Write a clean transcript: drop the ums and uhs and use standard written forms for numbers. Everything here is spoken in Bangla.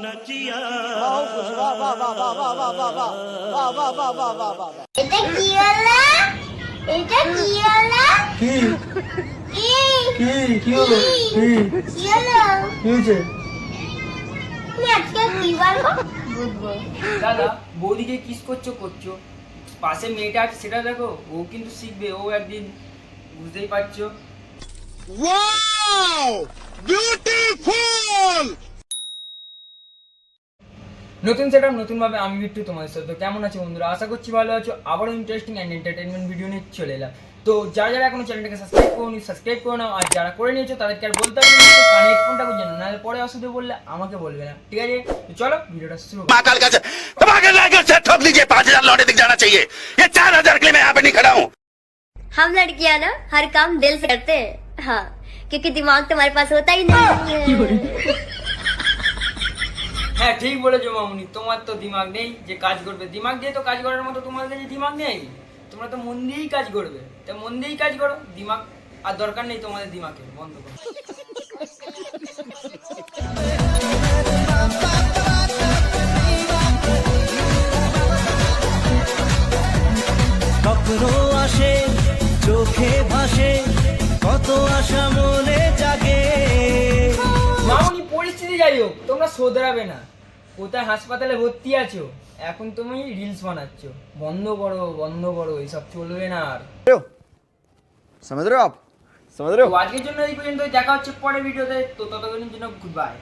নাচিয়া এটা কি হলো? এটা কি হলো? কি কি কি কি হলো কি কি হলো? কি হয়েছে? তুমি আজকে কি বলবো? বুঝবো। দাদা বৌদিকে কিস করছো পাশে মেয়েটা আছে সেটা দেখো, ও কিন্তু শিখবে, ও একদিন, বুঝতেই পারছো। নতুন সেটআপ নতুন ভাবে আমি বিট্টু তোমাদের সাথে। তো কেমন আছো বন্ধুরা? আশা করছি ভালো আছো। আবারও ইন্টারেস্টিং অ্যান্ড এন্টারটেইনমেন্ট ভিডিও নিয়ে চলে এলাম। তো যারা যারা এখনো চ্যানেলটাকে সাবস্ক্রাইব করে নাও, আর যারা করে নিয়েছো তাদেরকে আর বলতে হবে না কানে হেডফোনটা করে জানো, নাহলে পরে অসুবিধা বললে আমাকে বলবে না, ঠিক আছে? তো চলো ভিডিওটা শুরু করি। ठोक लीजिए 5000 लौटे दिख जाना चाहिए। ये 4000 के लिए मैं यहाँ पे नहीं खड़ा हूँ। हम लड़कियां ना हर काम दिल से करते हैं, हाँ, क्योंकि दिमाग तुम्हारे पास होता ही नहीं है। হ্যাঁ ঠিক বলেছো মামুনি, তোমার তো দিমাগ নেই যে কাজ করবে। দিমাগ দিয়ে তো কাজ করার মতো তোমার কাছে দিমাগ নেই, তোমরা তো মন দিয়েই কাজ করবে। তা মন দিয়েই কাজ করো, দিমাগ আর দরকার নেই তোমাদের, দিমাগের বন্ধ করো। স্বপ্ন আসে চোখে ভাসে কত আশা মনে জাগে। মামুনি পরিস্থিতি যাই হোক, তোমরা শোধরাবে না। কোথায় হাসপাতালে ভর্তি আছো, এখন তুমি রিলস বানাচ্ছো। বন্ধ করো, এইসব চলবে না আর। समझ रहे हो आप? समझ रहे তো हो? আজকের জন্য এই পর্যন্ত, দেখা হচ্ছে পরের ভিডিওতে। তো ততক্ষণের জন্য গুড বাই।